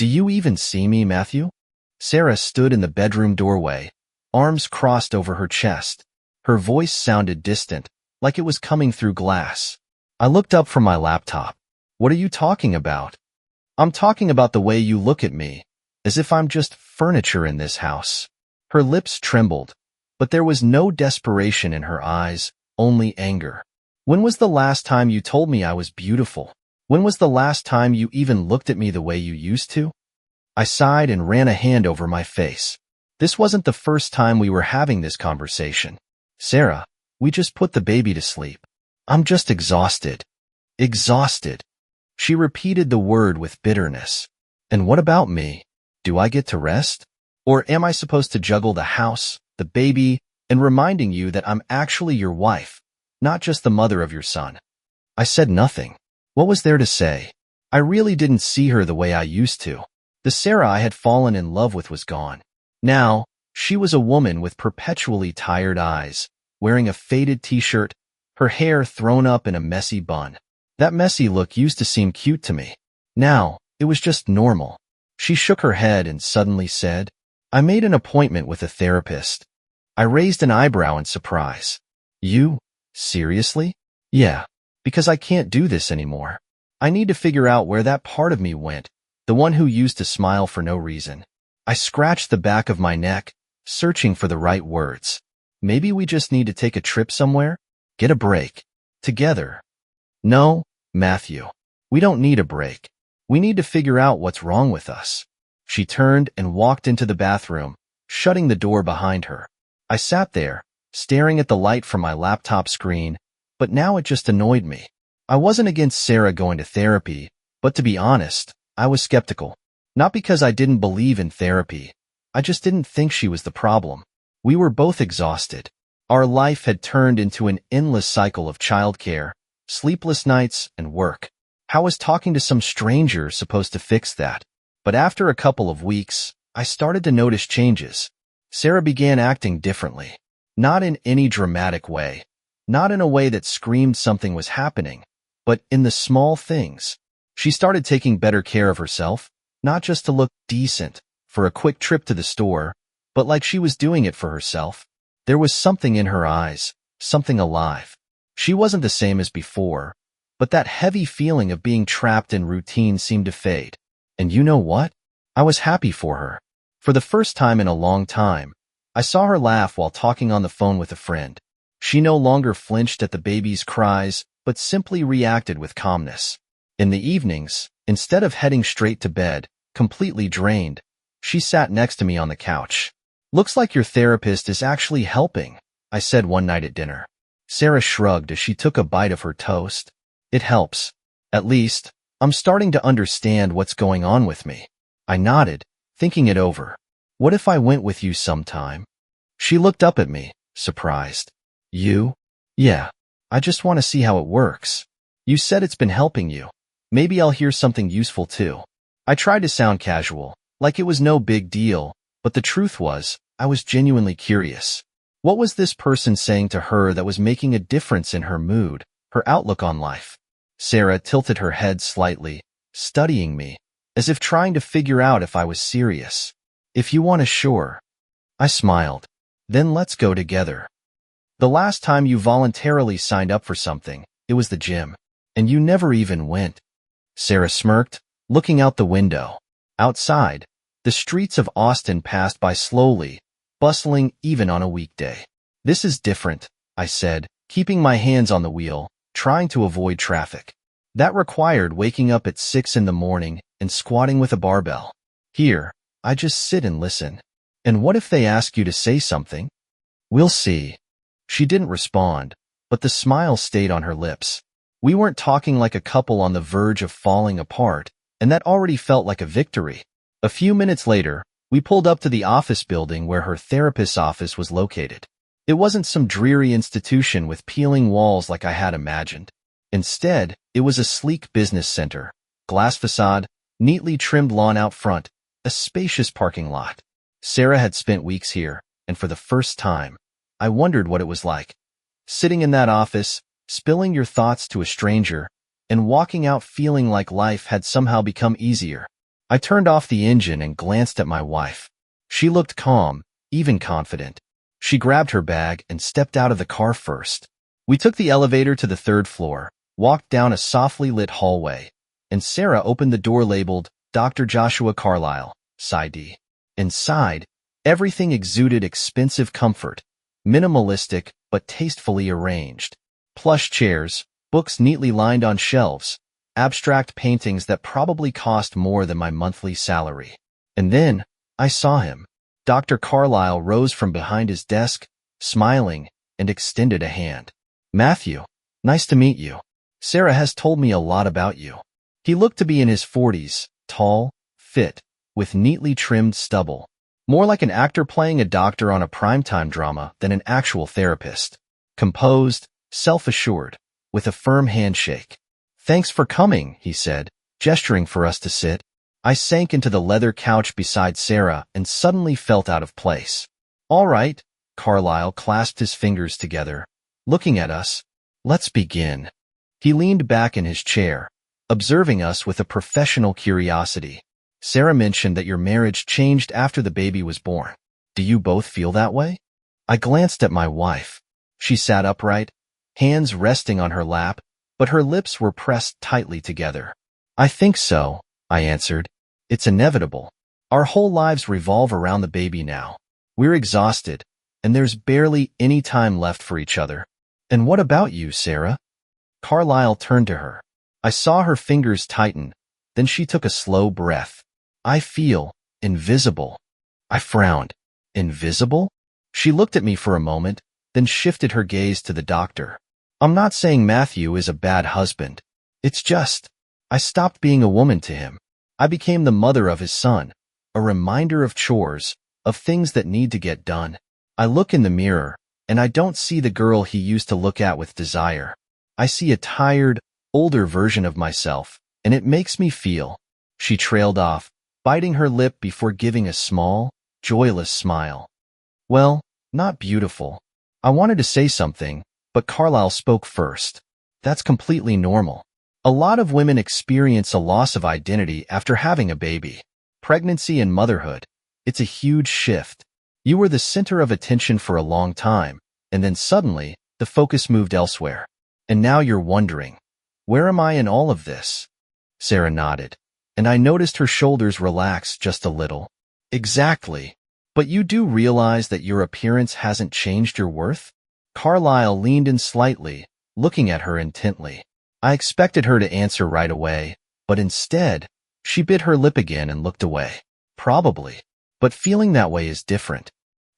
Do you even see me, Matthew? Sarah stood in the bedroom doorway, arms crossed over her chest. Her voice sounded distant, like it was coming through glass. I looked up from my laptop. What are you talking about? I'm talking about the way you look at me, as if I'm just furniture in this house. Her lips trembled, but there was no desperation in her eyes, only anger. When was the last time you told me I was beautiful? When was the last time you even looked at me the way you used to? I sighed and ran a hand over my face. This wasn't the first time we were having this conversation. Sarah, we just put the baby to sleep. I'm just exhausted. Exhausted. She repeated the word with bitterness. And what about me? Do I get to rest? Or am I supposed to juggle the house, the baby, and reminding you that I'm actually your wife, not just the mother of your son? I said nothing. What was there to say? I really didn't see her the way I used to. The Sarah I had fallen in love with was gone. Now, she was a woman with perpetually tired eyes, wearing a faded t-shirt, her hair thrown up in a messy bun. That messy look used to seem cute to me. Now, it was just normal. She shook her head and suddenly said, I made an appointment with a therapist. I raised an eyebrow in surprise. You? Seriously? Yeah, because I can't do this anymore. I need to figure out where that part of me went, the one who used to smile for no reason. I scratched the back of my neck, searching for the right words. Maybe we just need to take a trip somewhere? Get a break. Together. No, Matthew. We don't need a break. We need to figure out what's wrong with us. She turned and walked into the bathroom, shutting the door behind her. I sat there, staring at the light from my laptop screen, but now it just annoyed me. I wasn't against Sarah going to therapy, but to be honest, I was skeptical. Not because I didn't believe in therapy. I just didn't think she was the problem. We were both exhausted. Our life had turned into an endless cycle of childcare, sleepless nights, and work. How was talking to some stranger supposed to fix that? But after a couple of weeks, I started to notice changes. Sarah began acting differently. Not in any dramatic way. Not in a way that screamed something was happening, but in the small things. She started taking better care of herself, not just to look decent for a quick trip to the store, but like she was doing it for herself. There was something in her eyes, something alive. She wasn't the same as before, but that heavy feeling of being trapped in routine seemed to fade. And you know what? I was happy for her. For the first time in a long time, I saw her laugh while talking on the phone with a friend. She no longer flinched at the baby's cries, but simply reacted with calmness. In the evenings, instead of heading straight to bed, completely drained, she sat next to me on the couch. Looks like your therapist is actually helping, I said one night at dinner. Sarah shrugged as she took a bite of her toast. It helps. At least, I'm starting to understand what's going on with me. I nodded, thinking it over. What if I went with you sometime? She looked up at me, surprised. You? Yeah. I just want to see how it works. You said it's been helping you. Maybe I'll hear something useful too. I tried to sound casual, like it was no big deal, but the truth was, I was genuinely curious. What was this person saying to her that was making a difference in her mood, her outlook on life? Sarah tilted her head slightly, studying me, as if trying to figure out if I was serious. If you want to, sure. I smiled. Then let's go together. The last time you voluntarily signed up for something, it was the gym. And you never even went. Sarah smirked, looking out the window. Outside, the streets of Austin passed by slowly, bustling even on a weekday. This is different, I said, keeping my hands on the wheel, trying to avoid traffic. That required waking up at 6 in the morning and squatting with a barbell. Here, I just sit and listen. And what if they ask you to say something? We'll see. She didn't respond, but the smile stayed on her lips. We weren't talking like a couple on the verge of falling apart, and that already felt like a victory. A few minutes later, we pulled up to the office building where her therapist's office was located. It wasn't some dreary institution with peeling walls like I had imagined. Instead, it was a sleek business center, glass facade, neatly trimmed lawn out front, a spacious parking lot. Sarah had spent weeks here, and for the first time, I wondered what it was like. Sitting in that office, spilling your thoughts to a stranger, and walking out feeling like life had somehow become easier. I turned off the engine and glanced at my wife. She looked calm, even confident. She grabbed her bag and stepped out of the car first. We took the elevator to the third floor, walked down a softly lit hallway, and Sarah opened the door labeled Dr. Joshua Carlisle, PsyD. Inside, everything exuded expensive comfort, minimalistic but tastefully arranged. Plush chairs, books neatly lined on shelves, abstract paintings that probably cost more than my monthly salary. And then, I saw him. Dr. Carlisle rose from behind his desk, smiling, and extended a hand. "Matthew, nice to meet you. Sarah has told me a lot about you." He looked to be in his 40s, tall, fit, with neatly trimmed stubble. More like an actor playing a doctor on a primetime drama than an actual therapist. Composed, self-assured, with a firm handshake. "Thanks for coming," he said, gesturing for us to sit. I sank into the leather couch beside Sarah and suddenly felt out of place. "All right," Carlisle clasped his fingers together, looking at us. "Let's begin." He leaned back in his chair, observing us with a professional curiosity. "Sarah mentioned that your marriage changed after the baby was born. Do you both feel that way?" I glanced at my wife. She sat upright, hands resting on her lap, but her lips were pressed tightly together. "I think so," I answered. "It's inevitable. Our whole lives revolve around the baby now. We're exhausted, and there's barely any time left for each other." "And what about you, Sarah?" Carlisle turned to her. I saw her fingers tighten, then she took a slow breath. "I feel invisible." I frowned. "Invisible?" She looked at me for a moment, then shifted her gaze to the doctor. "I'm not saying Matthew is a bad husband. It's just, I stopped being a woman to him. I became the mother of his son, a reminder of chores, of things that need to get done. I look in the mirror, and I don't see the girl he used to look at with desire. I see a tired, older version of myself, and it makes me feel." She trailed off, biting her lip before giving a small, joyless smile. "Well, not beautiful." I wanted to say something, but Carlisle spoke first. "That's completely normal. A lot of women experience a loss of identity after having a baby. Pregnancy and motherhood. It's a huge shift. You were the center of attention for a long time, and then suddenly, the focus moved elsewhere. And now you're wondering, where am I in all of this?" Sarah nodded, and I noticed her shoulders relax just a little. "Exactly. But you do realize that your appearance hasn't changed your worth?" Carlisle leaned in slightly, looking at her intently. I expected her to answer right away, but instead, she bit her lip again and looked away. "Probably. But feeling that way is different."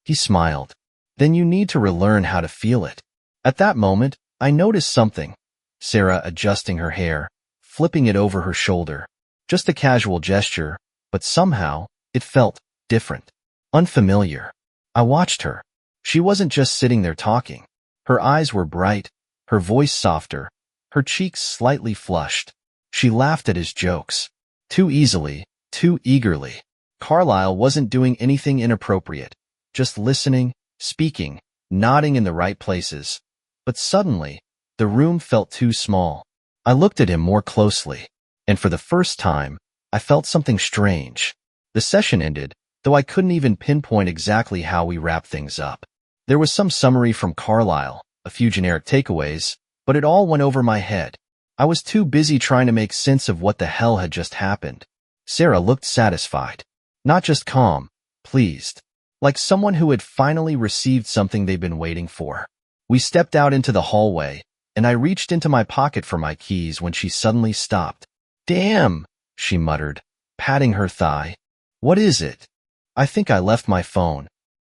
He smiled. "Then you need to relearn how to feel it." At that moment, I noticed something. Sarah adjusting her hair, flipping it over her shoulder. Just a casual gesture, but somehow, it felt different. Unfamiliar. I watched her. She wasn't just sitting there talking. Her eyes were bright, her voice softer, her cheeks slightly flushed. She laughed at his jokes. Too easily, too eagerly. Carlisle wasn't doing anything inappropriate, just listening, speaking, nodding in the right places. But suddenly, the room felt too small. I looked at him more closely, and for the first time, I felt something strange. The session ended, though I couldn't even pinpoint exactly how we wrapped things up. There was some summary from Carlisle, a few generic takeaways, but it all went over my head. I was too busy trying to make sense of what the hell had just happened. Sarah looked satisfied. Not just calm, pleased. Like someone who had finally received something they'd been waiting for. We stepped out into the hallway, and I reached into my pocket for my keys when she suddenly stopped. "Damn," she muttered, patting her thigh. "What is it?" "I think I left my phone."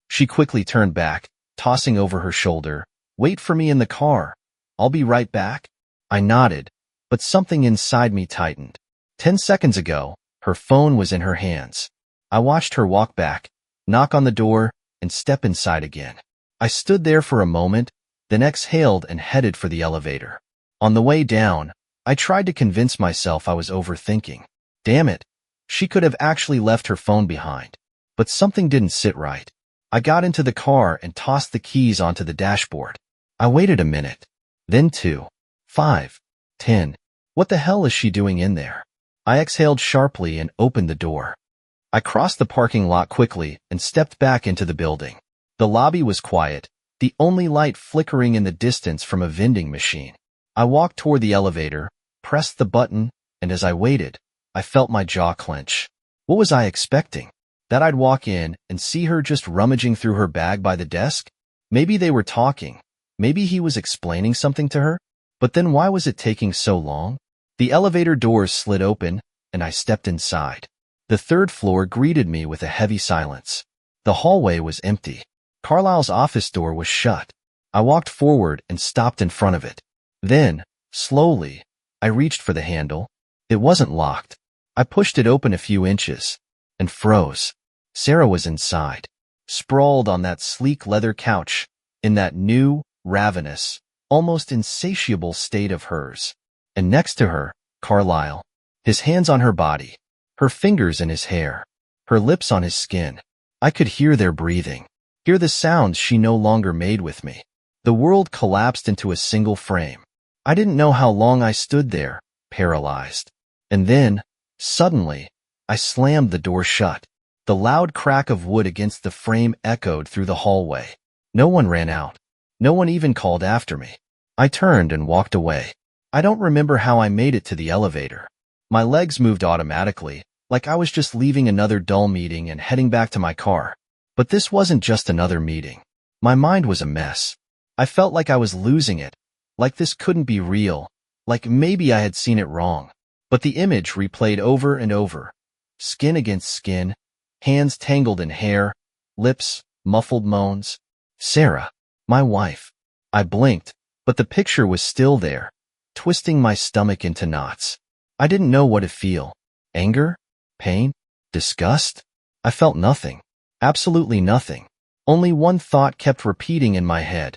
She quickly turned back, tossing over her shoulder. "Wait for me in the car. I'll be right back." I nodded, but something inside me tightened. 10 seconds ago, her phone was in her hands. I watched her walk back, knock on the door, and step inside again. I stood there for a moment, then exhaled and headed for the elevator. On the way down, I tried to convince myself I was overthinking. Damn it, she could have actually left her phone behind. But something didn't sit right. I got into the car and tossed the keys onto the dashboard. I waited a minute, then 2, 5, 10. What the hell is she doing in there? I exhaled sharply and opened the door. I crossed the parking lot quickly and stepped back into the building. The lobby was quiet, the only light flickering in the distance from a vending machine. I walked toward the elevator, pressed the button, and as I waited, I felt my jaw clench. What was I expecting? That I'd walk in and see her just rummaging through her bag by the desk? Maybe they were talking. Maybe he was explaining something to her? But then why was it taking so long? The elevator doors slid open, and I stepped inside. The third floor greeted me with a heavy silence. The hallway was empty. Carlisle's office door was shut. I walked forward and stopped in front of it. Then, slowly, I reached for the handle. It wasn't locked. I pushed it open a few inches and froze. Sarah was inside, sprawled on that sleek leather couch, in that new, ravenous, almost insatiable state of hers. And next to her, Carlisle, his hands on her body, her fingers in his hair, her lips on his skin. I could hear their breathing, hear the sounds she no longer made with me. The world collapsed into a single frame. I didn't know how long I stood there, paralyzed. And then, suddenly, I slammed the door shut. The loud crack of wood against the frame echoed through the hallway. No one ran out. No one even called after me. I turned and walked away. I don't remember how I made it to the elevator. My legs moved automatically, like I was just leaving another dull meeting and heading back to my car. But this wasn't just another meeting. My mind was a mess. I felt like I was losing it, like this couldn't be real, like maybe I had seen it wrong. But the image replayed over and over. Skin against skin, hands tangled in hair, lips, muffled moans. Sarah, my wife. I blinked, but the picture was still there, twisting my stomach into knots. I didn't know what to feel. Anger? Pain? Disgust? I felt nothing. Absolutely nothing. Only one thought kept repeating in my head.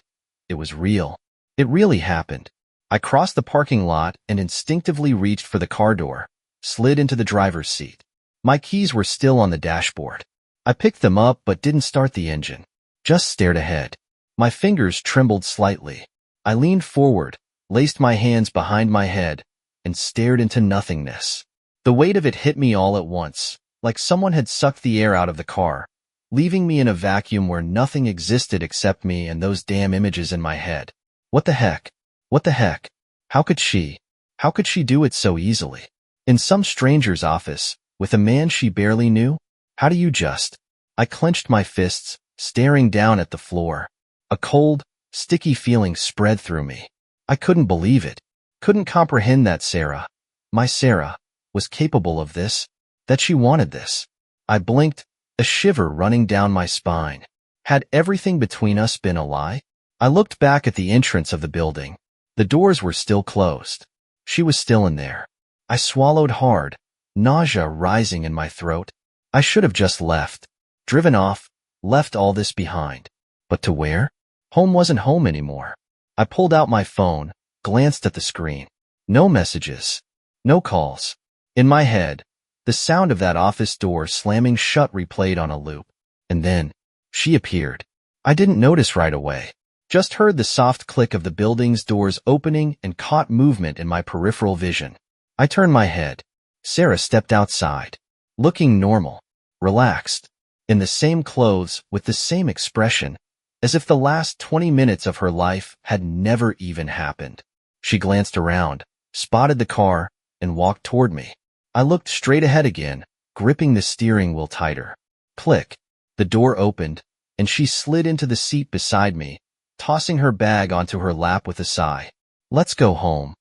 It was real. It really happened. I crossed the parking lot and instinctively reached for the car door, slid into the driver's seat. My keys were still on the dashboard. I picked them up but didn't start the engine. Just stared ahead. My fingers trembled slightly. I leaned forward, laced my hands behind my head, and stared into nothingness. The weight of it hit me all at once, like someone had sucked the air out of the car, leaving me in a vacuum where nothing existed except me and those damn images in my head. What the heck? What the heck? How could she do it so easily? In some stranger's office, with a man she barely knew? How do you just? I clenched my fists, staring down at the floor. A cold, sticky feeling spread through me. I couldn't believe it. Couldn't comprehend that Sarah, my Sarah, was capable of this, that she wanted this. I blinked, a shiver running down my spine. Had everything between us been a lie? I looked back at the entrance of the building. The doors were still closed. She was still in there. I swallowed hard, nausea rising in my throat. I should have just left. Driven off, left all this behind. But to where? Home wasn't home anymore. I pulled out my phone, glanced at the screen. No messages. No calls. In my head, the sound of that office door slamming shut replayed on a loop. And then, she appeared. I didn't notice right away. Just heard the soft click of the building's doors opening and caught movement in my peripheral vision. I turned my head. Sarah stepped outside, looking normal, relaxed, in the same clothes with the same expression, as if the last 20 minutes of her life had never even happened. She glanced around, spotted the car, and walked toward me. I looked straight ahead again, gripping the steering wheel tighter. Click. The door opened, and she slid into the seat beside me, tossing her bag onto her lap with a sigh. Let's go home.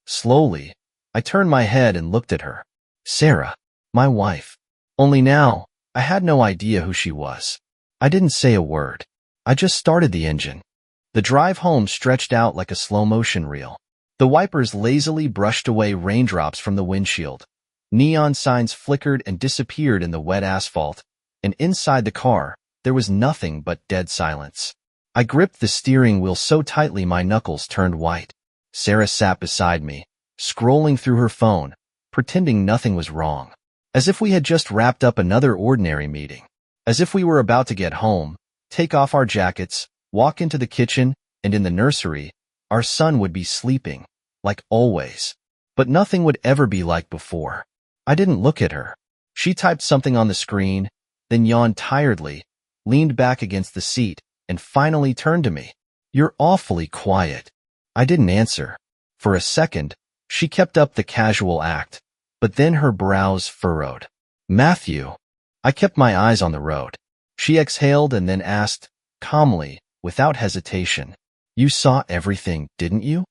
Slowly, I turned my head and looked at her. Sarah, my wife. Only now, I had no idea who she was. I didn't say a word. I just started the engine. The drive home stretched out like a slow-motion reel. The wipers lazily brushed away raindrops from the windshield. Neon signs flickered and disappeared in the wet asphalt, and inside the car, there was nothing but dead silence. I gripped the steering wheel so tightly my knuckles turned white. Sarah sat beside me, scrolling through her phone, pretending nothing was wrong. As if we had just wrapped up another ordinary meeting. As if we were about to get home, take off our jackets, walk into the kitchen, and in the nursery, our son would be sleeping, like always. But nothing would ever be like before. I didn't look at her. She typed something on the screen, then yawned tiredly, leaned back against the seat, and finally turned to me. "You're awfully quiet." I didn't answer. For a second, she kept up the casual act, but then her brows furrowed. "Matthew." I kept my eyes on the road. She exhaled and then asked, calmly, without hesitation, "You saw everything, didn't you?"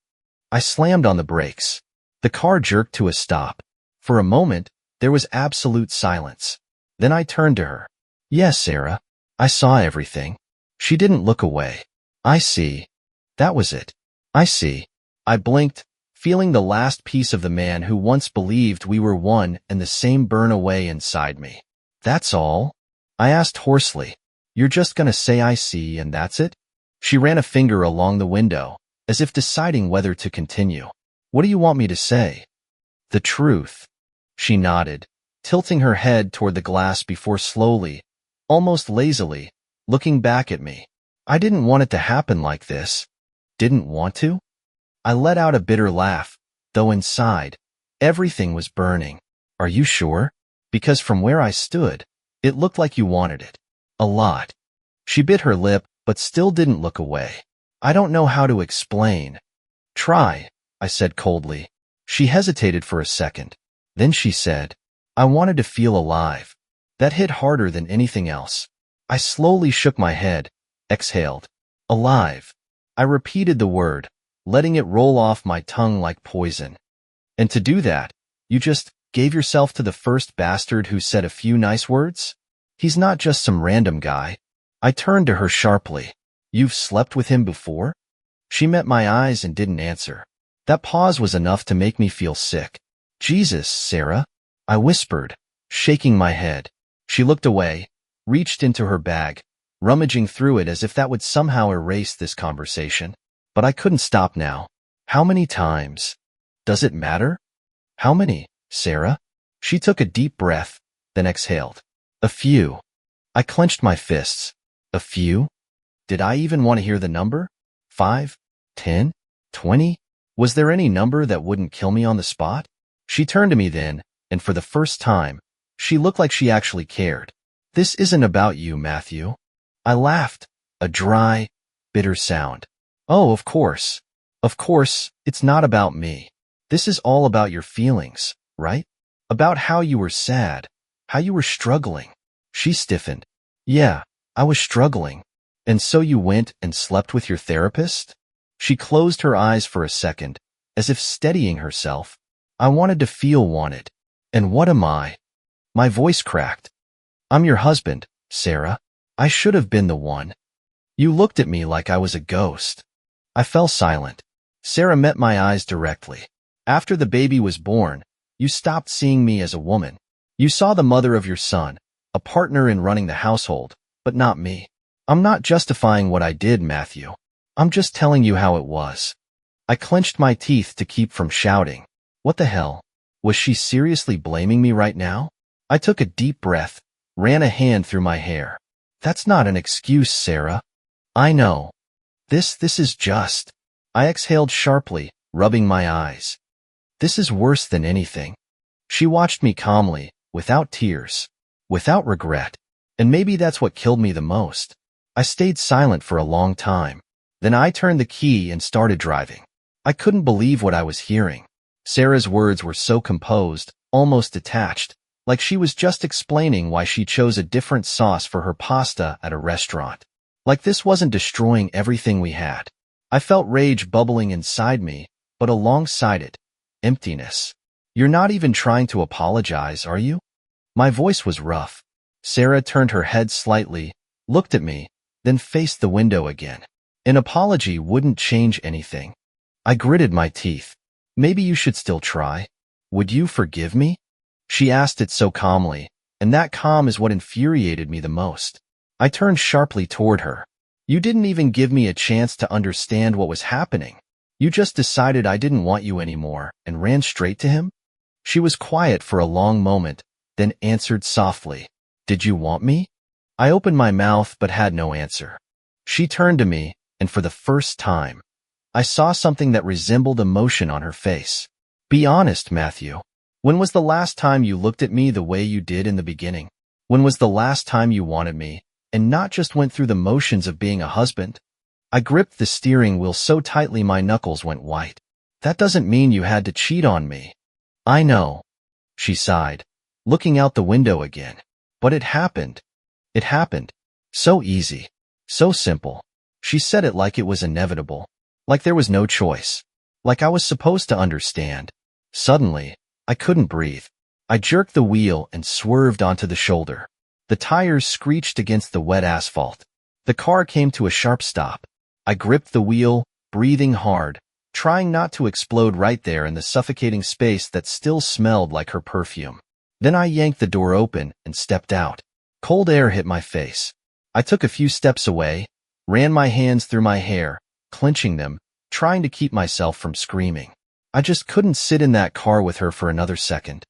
I slammed on the brakes. The car jerked to a stop. For a moment, there was absolute silence. Then I turned to her. "Yes, Sarah. I saw everything." She didn't look away. "I see." That was it. "I see." I blinked, feeling the last piece of the man who once believed we were one and the same burn away inside me. "That's all?" I asked hoarsely. "You're just gonna say I see and that's it?" She ran a finger along the window, as if deciding whether to continue. "What do you want me to say?" "The truth." She nodded, tilting her head toward the glass before slowly, almost lazily, looking back at me. "I didn't want it to happen like this." "Didn't want to?" I let out a bitter laugh, though inside, everything was burning. "Are you sure? Because from where I stood, it looked like you wanted it. A lot." She bit her lip, but still didn't look away. "I don't know how to explain." "Try," I said coldly. She hesitated for a second. Then she said, "I wanted to feel alive." That hit harder than anything else. I slowly shook my head, exhaled. "Alive." I repeated the word, letting it roll off my tongue like poison. "And to do that, you just gave yourself to the first bastard who said a few nice words? He's not just some random guy." I turned to her sharply. "You've slept with him before?" She met my eyes and didn't answer. That pause was enough to make me feel sick. "Jesus, Sarah," I whispered, shaking my head. She looked away, reached into her bag, rummaging through it as if that would somehow erase this conversation. But I couldn't stop now. "How many times? Does it matter?" "How many, Sarah?" She took a deep breath, then exhaled. "A few." I clenched my fists. "A few?" Did I even want to hear the number? 5? 10? 20? Was there any number that wouldn't kill me on the spot? She turned to me then, and for the first time, she looked like she actually cared. "This isn't about you, Matthew." I laughed, a dry, bitter sound. "Oh, of course. Of course, it's not about me. This is all about your feelings, right? About how you were sad, how you were struggling." She stiffened. "Yeah, I was struggling. And so you went and slept with your therapist?" She closed her eyes for a second, as if steadying herself. I wanted to feel wanted. "And what am I?" My voice cracked. "I'm your husband, Sarah. I should have been the one." You looked at me like I was a ghost. I fell silent. Sarah met my eyes directly. "After the baby was born, you stopped seeing me as a woman. You saw the mother of your son, a partner in running the household, but not me." "I'm not justifying what I did, Matthew. I'm just telling you how it was." I clenched my teeth to keep from shouting. What the hell? Was she seriously blaming me right now? I took a deep breath, ran a hand through my hair. "That's not an excuse, Sarah." "I know. This is just..." I exhaled sharply, rubbing my eyes. "This is worse than anything." She watched me calmly, without tears, without regret. And maybe that's what killed me the most. I stayed silent for a long time. Then I turned the key and started driving. I couldn't believe what I was hearing. Sarah's words were so composed, almost detached, like she was just explaining why she chose a different sauce for her pasta at a restaurant. Like this wasn't destroying everything we had. I felt rage bubbling inside me, but alongside it, emptiness. "You're not even trying to apologize, are you?" My voice was rough. Sarah turned her head slightly, looked at me, then faced the window again. "An apology wouldn't change anything." I gritted my teeth. "Maybe you should still try. Would you forgive me?" She asked it so calmly, and that calm is what infuriated me the most. I turned sharply toward her. "You didn't even give me a chance to understand what was happening. You just decided I didn't want you anymore and ran straight to him?" She was quiet for a long moment, then answered softly, "Did you want me?" I opened my mouth but had no answer. She turned to me, and for the first time, I saw something that resembled emotion on her face. "Be honest, Matthew. When was the last time you looked at me the way you did in the beginning? When was the last time you wanted me, and not just went through the motions of being a husband? I gripped the steering wheel so tightly my knuckles went white. That doesn't mean you had to cheat on me. I know, she sighed, looking out the window again. But it happened. It happened. So easy. So simple. She said it like it was inevitable. Like there was no choice. Like I was supposed to understand. Suddenly, I couldn't breathe. I jerked the wheel and swerved onto the shoulder. The tires screeched against the wet asphalt. The car came to a sharp stop. I gripped the wheel, breathing hard, trying not to explode right there in the suffocating space that still smelled like her perfume. Then I yanked the door open and stepped out. Cold air hit my face. I took a few steps away, ran my hands through my hair, clenching them, trying to keep myself from screaming. I just couldn't sit in that car with her for another second.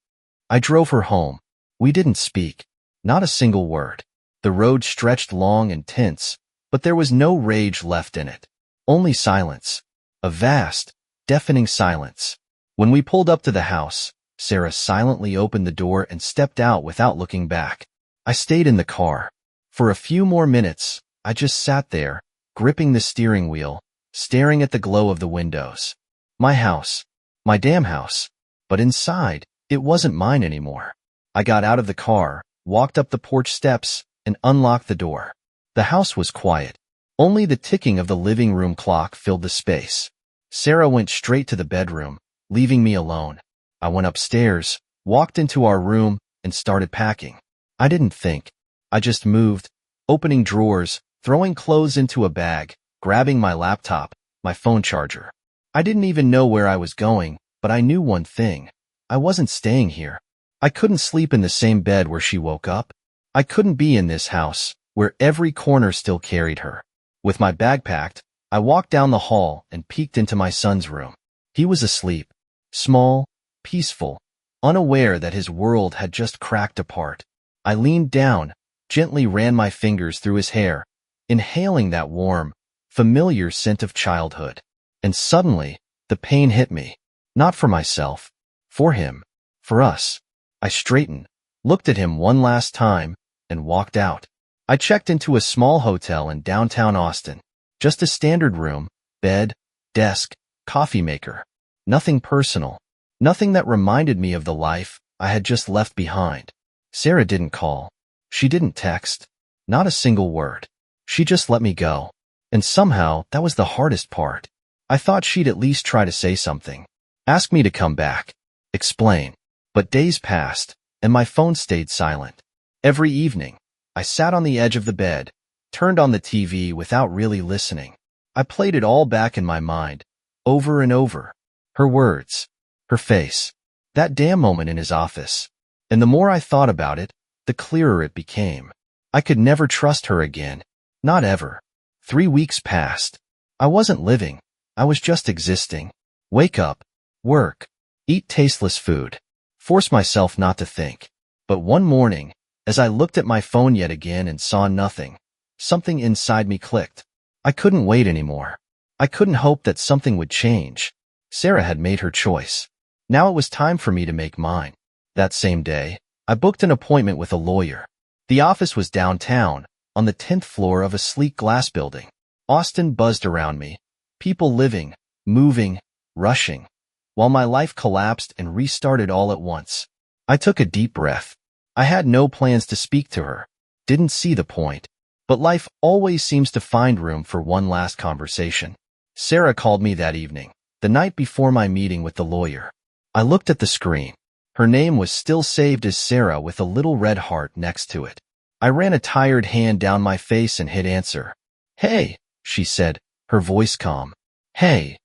I drove her home. We didn't speak. Not a single word. The road stretched long and tense, but there was no rage left in it. Only silence. A vast, deafening silence. When we pulled up to the house, Sarah silently opened the door and stepped out without looking back. I stayed in the car. For a few more minutes, I just sat there, gripping the steering wheel, staring at the glow of the windows. My house. My damn house. But inside, it wasn't mine anymore. I got out of the car, walked up the porch steps, and unlocked the door. The house was quiet. Only the ticking of the living room clock filled the space. Sarah went straight to the bedroom, leaving me alone. I went upstairs, walked into our room, and started packing. I didn't think. I just moved, opening drawers, throwing clothes into a bag, grabbing my laptop, my phone charger. I didn't even know where I was going, but I knew one thing. I wasn't staying here. I couldn't sleep in the same bed where she woke up. I couldn't be in this house, where every corner still carried her. With my bag packed, I walked down the hall and peeked into my son's room. He was asleep. Small, peaceful, unaware that his world had just cracked apart. I leaned down, gently ran my fingers through his hair, inhaling that warm, familiar scent of childhood. And suddenly, the pain hit me. Not for myself. For him. For us. I straightened, looked at him one last time, and walked out. I checked into a small hotel in downtown Austin. Just a standard room, bed, desk, coffee maker. Nothing personal. Nothing that reminded me of the life I had just left behind. Sarah didn't call. She didn't text. Not a single word. She just let me go. And somehow, that was the hardest part. I thought she'd at least try to say something. Ask me to come back. Explain. But days passed, and my phone stayed silent. Every evening, I sat on the edge of the bed, turned on the TV without really listening. I played it all back in my mind, over and over. Her words, her face, that damn moment in his office. And the more I thought about it, the clearer it became. I could never trust her again. Not ever. 3 weeks passed. I wasn't living. I was just existing. Wake up, work, eat tasteless food, force myself not to think. But one morning, as I looked at my phone yet again and saw nothing, something inside me clicked. I couldn't wait anymore. I couldn't hope that something would change. Sarah had made her choice. Now it was time for me to make mine. That same day, I booked an appointment with a lawyer. The office was downtown, on the 10th floor of a sleek glass building. Austin buzzed around me. People living, moving, rushing, while my life collapsed and restarted all at once. I took a deep breath. I had no plans to speak to her. Didn't see the point. But life always seems to find room for one last conversation. Sarah called me that evening, the night before my meeting with the lawyer. I looked at the screen. Her name was still saved as Sarah with a little red heart next to it. I ran a tired hand down my face and hit answer. "Hey," she said, her voice calm. "Hey."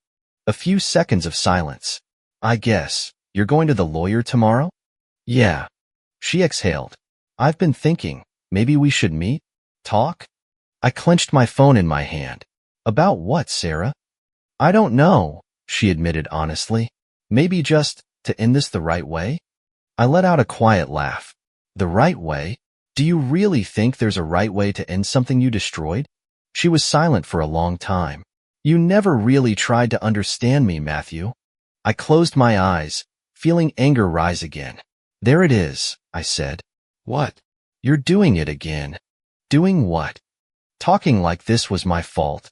A few seconds of silence. "I guess you're going to the lawyer tomorrow?" "Yeah." She exhaled. "I've been thinking, maybe we should meet? Talk?" I clenched my phone in my hand. "About what, Sarah?" "I don't know," she admitted honestly. "Maybe just to end this the right way?" I let out a quiet laugh. "The right way? Do you really think there's a right way to end something you destroyed?" She was silent for a long time. "You never really tried to understand me, Matthew." I closed my eyes, feeling anger rise again. There it is, I said. What? You're doing it again. Doing what? Talking like this was my fault.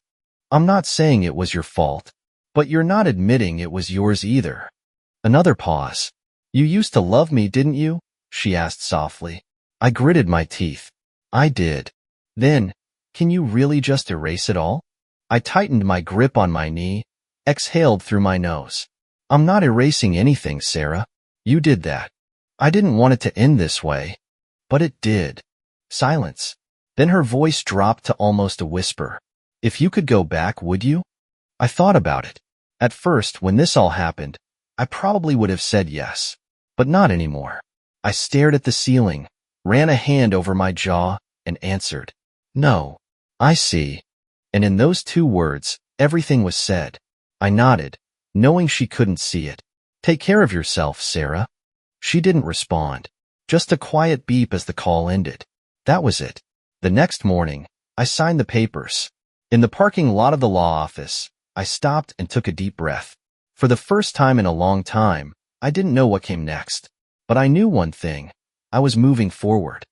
I'm not saying it was your fault, but you're not admitting it was yours either. Another pause. You used to love me, didn't you? She asked softly. I gritted my teeth. I did. Then, can you really just erase it all? I tightened my grip on my knee, exhaled through my nose. I'm not erasing anything, Sarah. You did that. I didn't want it to end this way. But it did. Silence. Then her voice dropped to almost a whisper. If you could go back, would you? I thought about it. At first, when this all happened, I probably would have said yes. But not anymore. I stared at the ceiling, ran a hand over my jaw, and answered, no. I see. And in those 2 words, everything was said. I nodded, knowing she couldn't see it. Take care of yourself, Sarah. She didn't respond. Just a quiet beep as the call ended. That was it. The next morning, I signed the papers. In the parking lot of the law office, I stopped and took a deep breath. For the first time in a long time, I didn't know what came next. But I knew one thing. I was moving forward.